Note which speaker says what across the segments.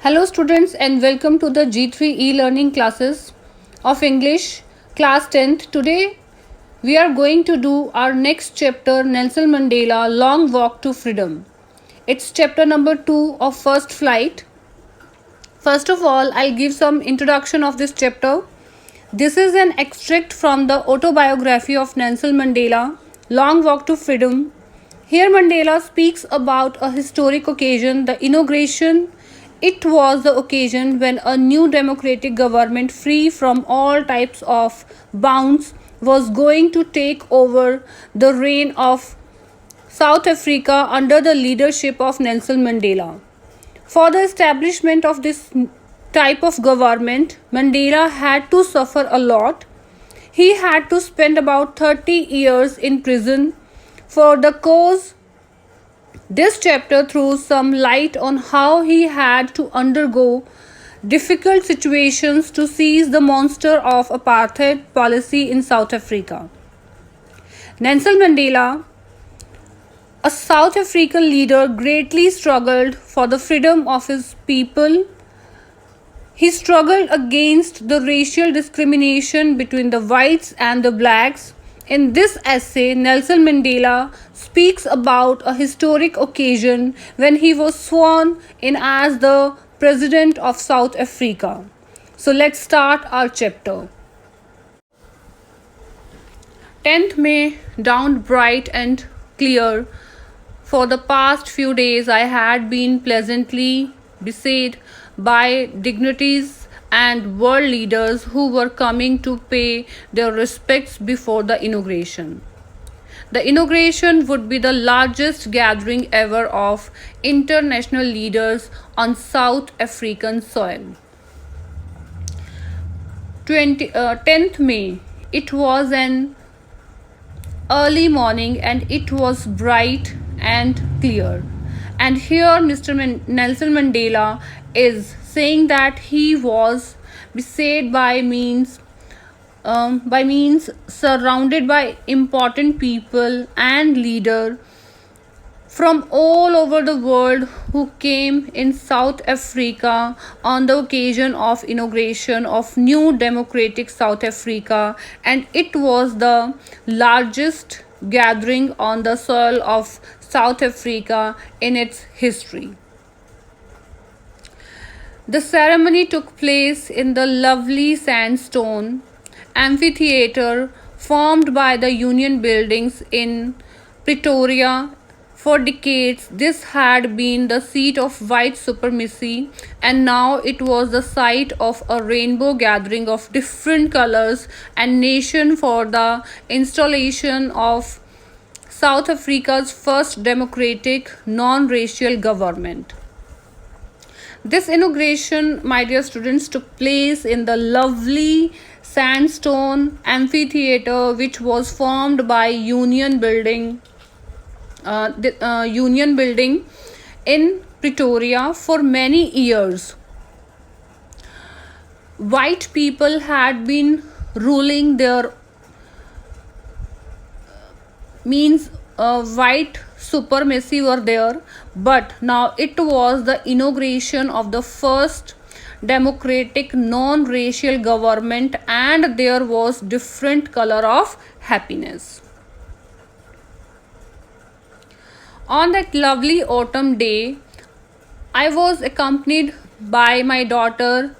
Speaker 1: Hello students and welcome to the G3 e-learning classes of English class 10th. Today we are going to do our next chapter, Nelson Mandela Long Walk to Freedom. It's chapter number 2 of First Flight. First of all, I'll give some introduction of this chapter. This is an extract from the autobiography of Nelson Mandela, Long Walk to Freedom. Here Mandela speaks about a historic occasion, the inauguration. It was the occasion when a new democratic government free from all types of bounds was going to take over the reign of South Africa under the leadership of Nelson Mandela. For the establishment of this type of government, Mandela had to suffer a lot. He had to spend about 30 years in prison for the cause. This chapter throws some light on how he had to undergo difficult situations to seize the monster of apartheid policy in South Africa. Nelson Mandela, a South African leader, greatly struggled for the freedom of his people. He struggled against the racial discrimination between the whites and the blacks. In this essay, Nelson Mandela speaks about a historic occasion when he was sworn in as the President of South Africa. So let's start our chapter. 10th May dawned bright and clear. For the past few days, I had been pleasantly beset by dignitaries and world leaders who were coming to pay their respects before the inauguration. The inauguration would be the largest gathering ever of international leaders on South African soil. 10th May. It was an early morning and it was bright and clear. And here Mr. Nelson Mandela is saying that he was beset by means surrounded by important people and leaders from all over the world who came in South Africa on the occasion of inauguration of new democratic South Africa, and it was the largest gathering on the soil of South Africa in its history. The ceremony took place in the lovely sandstone amphitheater formed by the Union Buildings in Pretoria. For decades, this had been the seat of white supremacy, and now it was the site of a rainbow gathering of different colors and nations for the installation of South Africa's first democratic, non-racial government. This inauguration, my dear students, took place in the lovely sandstone amphitheater which was formed by Union Building in Pretoria. For many years, white people had been ruling their white supremacy were there, but now it was the inauguration of the first democratic non-racial government, and there was different color of happiness. On that lovely autumn day, I was accompanied by my daughter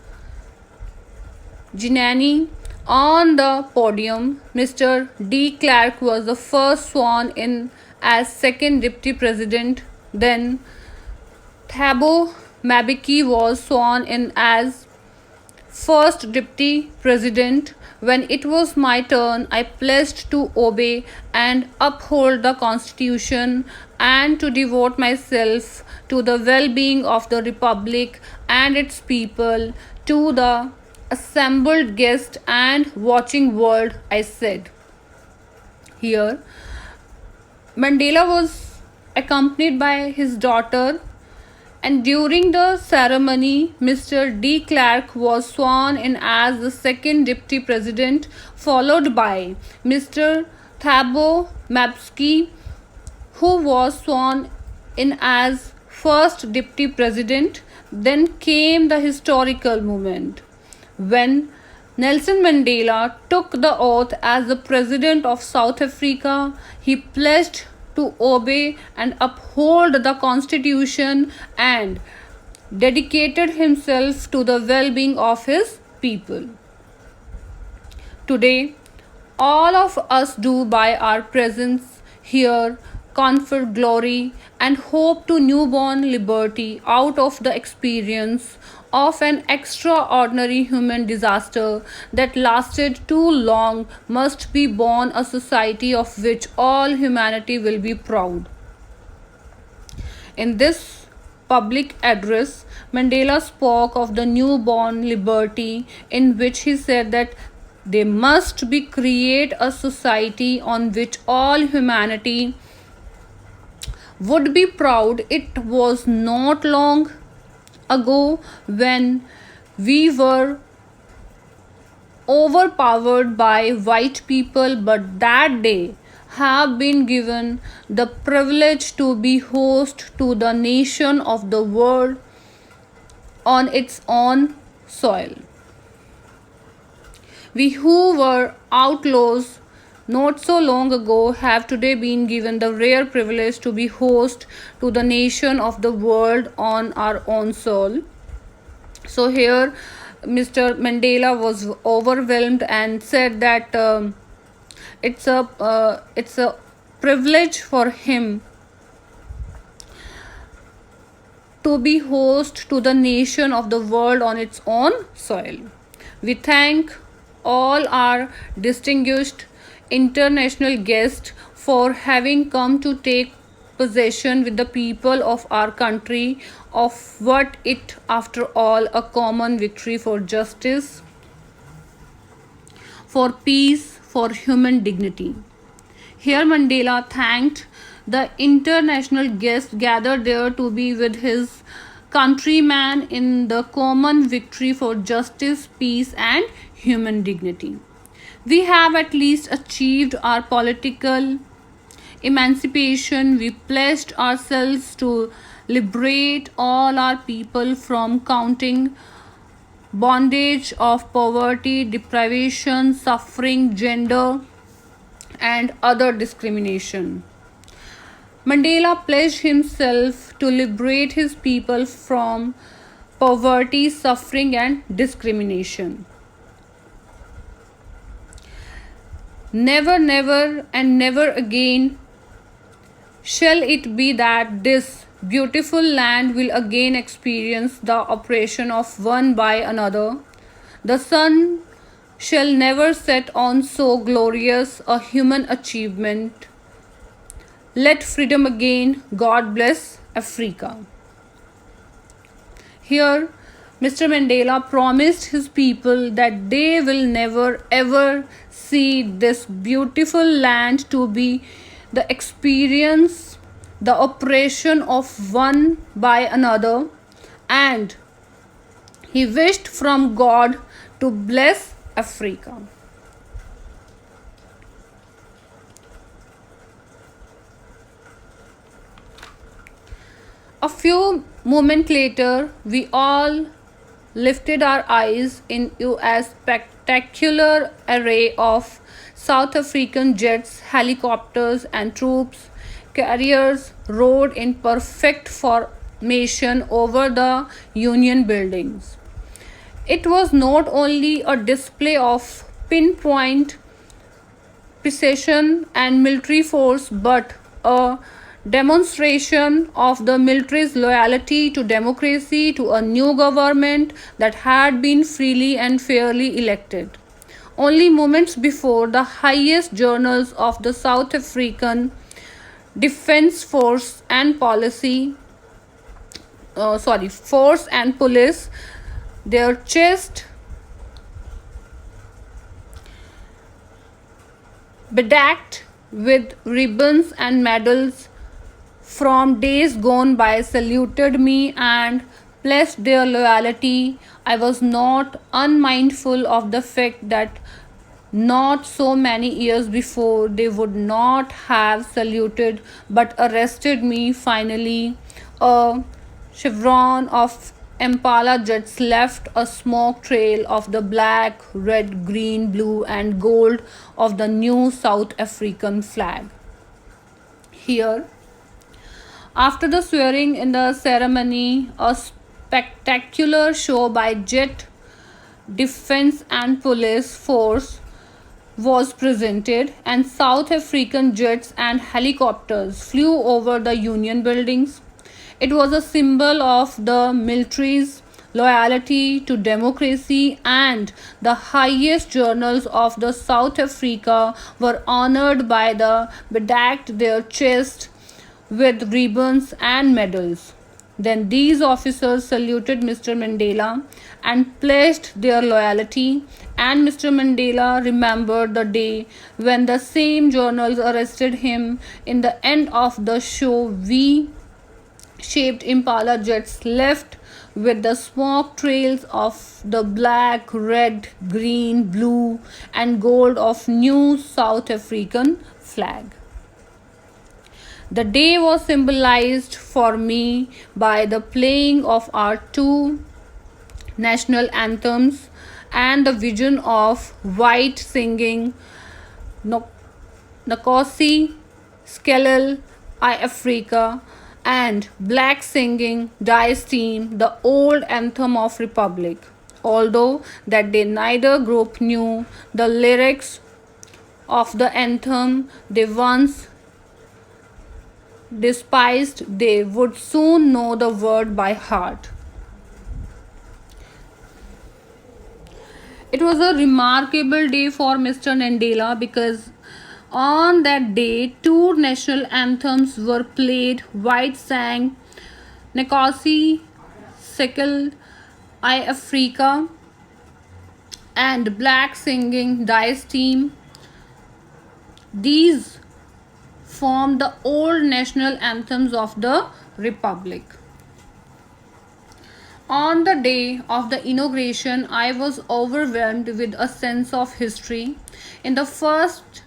Speaker 1: Jinani. On the podium, Mr. De Klerk was the first sworn in as second deputy president. Then Thabo Mbeki was sworn in as first deputy president. When it was my turn, I pledged to obey and uphold the constitution and to devote myself to the well-being of the republic and its people. To the assembled guests and watching world, I said. Here Mandela was accompanied by his daughter, and during the ceremony, Mr. De Klerk was sworn in as the second deputy president, followed by Mr. Thabo Mbeki, who was sworn in as first deputy president. Then came the historical moment when Nelson Mandela took the oath as the President of South Africa. He pledged to obey and uphold the Constitution and dedicated himself to the well being of his people. Today, all of us do by our presence here confer glory and hope to newborn liberty out of the experience of an extraordinary human disaster that lasted too long must be born a society of which all humanity will be proud. In this public address, Mandela spoke of the newborn liberty, in which he said that they must be create a society on which all humanity would be proud. It was not long ago when we were overpowered by white people, but that day have been given the privilege to be host to the nation of the world on its own soil. We who were outlaws not so long ago have today been given the rare privilege to be host to the nation of the world on our own soil. So here Mr. Mandela was overwhelmed and said that it's a privilege for him to be host to the nation of the world on its own soil. We thank all our distinguished international guests for having come to take possession with the people of our country of what it after all a common victory for justice, for peace, for human dignity. Here Mandela thanked the international guests gathered there to be with his countrymen in the common victory for justice, peace, and human dignity. We have at least achieved our political emancipation. We pledged ourselves to liberate all our people from counting bondage of poverty, deprivation, suffering, gender, and other discrimination. Mandela pledged himself to liberate his people from poverty, suffering, and discrimination. Never, never, and never again shall it be that this beautiful land will again experience the oppression of one by another. The sun shall never set on so glorious a human achievement. Let freedom again. God bless Africa. Here, Mr. Mandela promised his people that they will never ever see this beautiful land to be the experience, the oppression of one by another, and he wished from God to bless Africa. A few moments later, we all lifted our eyes into a spectacular array of South African jets, helicopters, and troops carriers rode in perfect formation over the Union buildings. It was not only a display of pinpoint precision and military force, but a demonstration of the military's loyalty to democracy, to a new government that had been freely and fairly elected. Only moments before, the highest journals of the South African Defence Force and Force and Police, their chest bedecked with ribbons and medals from days gone by, saluted me and pledged their loyalty. I was not unmindful of the fact that not so many years before they would not have saluted but arrested me finally. A chevron of Impala jets left a smoke trail of the black, red, green, blue, and gold of the new South African flag. Here, after the swearing in the ceremony, a spectacular show by jet defense and police force was presented, and South African jets and helicopters flew over the Union buildings. It was a symbol of the military's loyalty to democracy, and the highest journals of the South Africa were honored by the bedecked their chests with ribbons and medals. Then these officers saluted Mr. Mandela and pledged their loyalty, and Mr. Mandela remembered the day when the same journals arrested him. In the end of the show, we shaped Impala jets left with the smoke trails of the black, red, green, blue, and gold of new South African flag. The day was symbolized for me by the playing of our two national anthems and the vision of white singing Nkosi Sikelel' iAfrika and black singing Die Stem, the old anthem of Republic. Although that day neither group knew the lyrics of the anthem they once despised, they would soon know the word by heart. It was a remarkable day for Mr. Mandela because on that day two national anthems were played. White sang Nkosi Sikelel' iAfrika and black singing Die Stem. These formed the old national anthems of the Republic. On the day of the inauguration, I was overwhelmed with a sense of history. In the first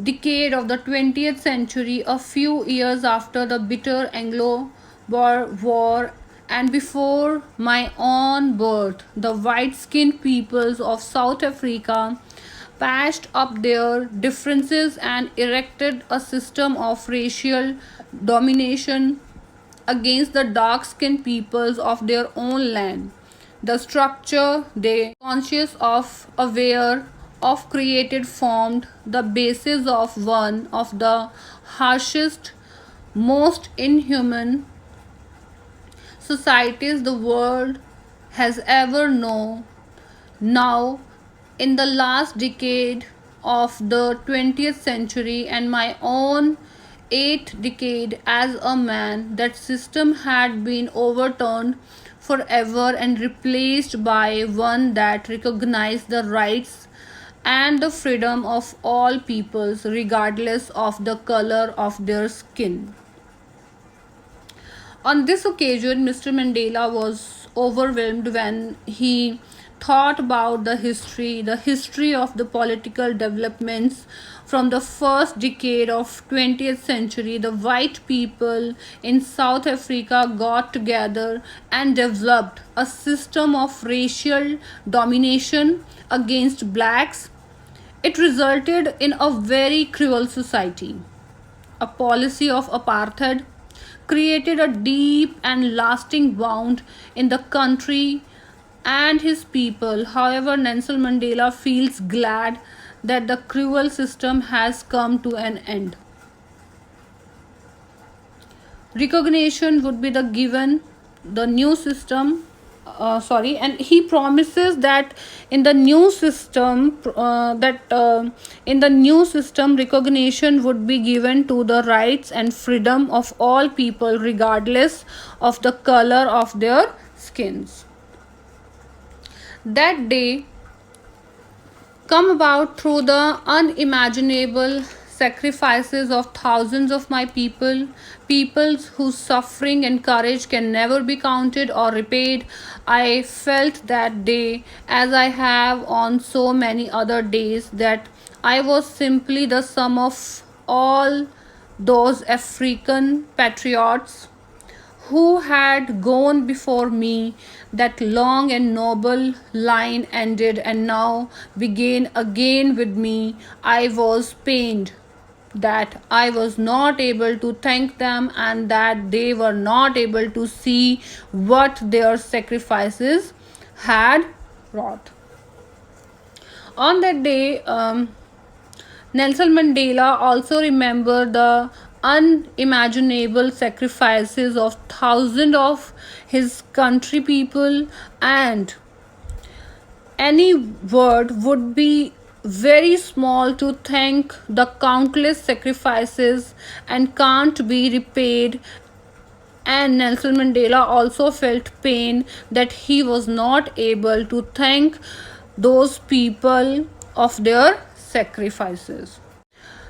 Speaker 1: decade of the 20th century, a few years after the bitter Anglo-Boer War and before my own birth, the white-skinned peoples of South Africa patched up their differences and erected a system of racial domination against the dark-skinned peoples of their own land. The structure they conscious of, aware of, created formed the basis of one of the harshest, most inhuman societies the world has ever known. Now, in the last decade of the 20th century and my own eighth decade as a man, that system had been overturned forever and replaced by one that recognized the rights and the freedom of all peoples regardless of the color of their skin. On this occasion, Mr. Mandela was overwhelmed when he thought about the history of the political developments from the first decade of 20th century. The white people in South Africa got together and developed a system of racial domination against blacks. It resulted in a very cruel society. A policy of apartheid created a deep and lasting wound in the country and his people. However, Nelson Mandela feels glad that the cruel system has come to an end. Recognition would be the given the new system and he promises that in the new system recognition would be given to the rights and freedom of all people regardless of the color of their skins. That day come about through the unimaginable sacrifices of thousands of my peoples whose suffering and courage can never be counted or repaid. I felt that day, as I have on so many other days, that I was simply the sum of all those African patriots who had gone before me. That long and noble line ended and now began again with me. I was pained that I was not able to thank them and that they were not able to see what their sacrifices had wrought. On that day, Nelson Mandela also remembered the unimaginable sacrifices of thousands of his country people, and any word would be very small to thank the countless sacrifices and can't be repaid. And Nelson Mandela also felt pain that he was not able to thank those people of their sacrifices.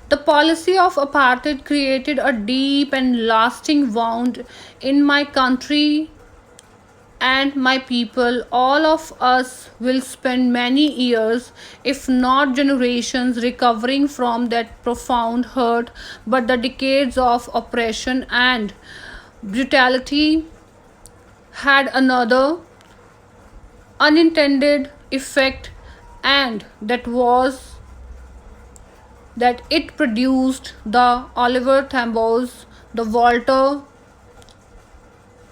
Speaker 1: The policy of apartheid created a deep and lasting wound in my country and my people. All of us will spend many years, if not generations, recovering from that profound hurt, but the decades of oppression and brutality had another unintended effect, and that was that it produced the Oliver Tambo's, the Walter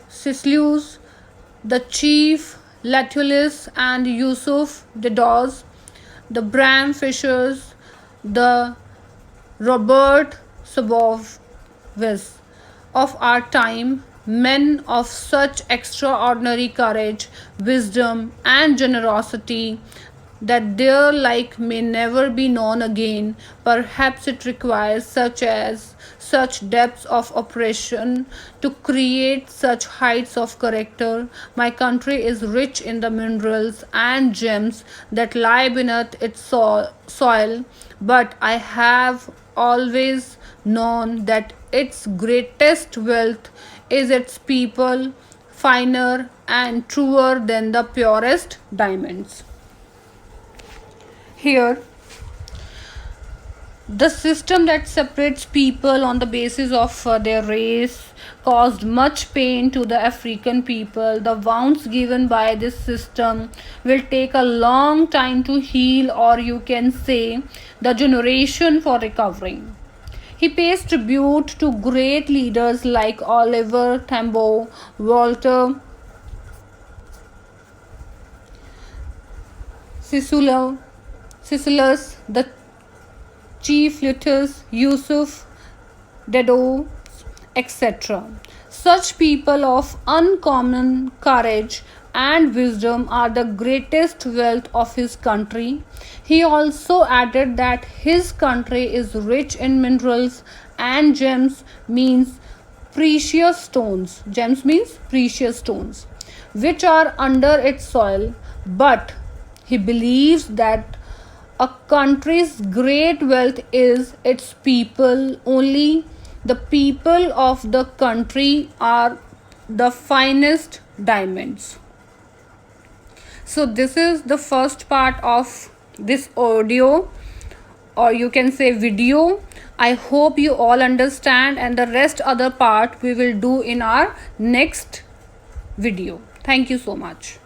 Speaker 1: Sislu's, the Chief Latulis and Yusuf Dedos, the Bram Fishers, the Robert Sabowis of our time, men of such extraordinary courage, wisdom, and generosity that their like may never be known again. Perhaps it requires such depths of oppression to create such heights of character. My country is rich in the minerals and gems that lie beneath its soil, but I have always known that its greatest wealth is its people, finer and truer than the purest diamonds. Here, the system that separates people on the basis of their race caused much pain to the African people. The wounds given by this system will take a long time to heal, or you can say the generation for recovering. He pays tribute to great leaders like Oliver Tambo, Walter Sisulu, the Chief Lutus, Yusuf Dedo, etc. Such people of uncommon courage and wisdom are the greatest wealth of his country. He also added that his country is rich in minerals and gems means precious stones. Gems means precious stones, which are under its soil. But he believes that a country's great wealth is its people. Only the people of the country are the finest diamonds. So this is the first part of this audio, or you can say video. I hope you all understand, and the rest other part we will do in our next video. Thank you so much.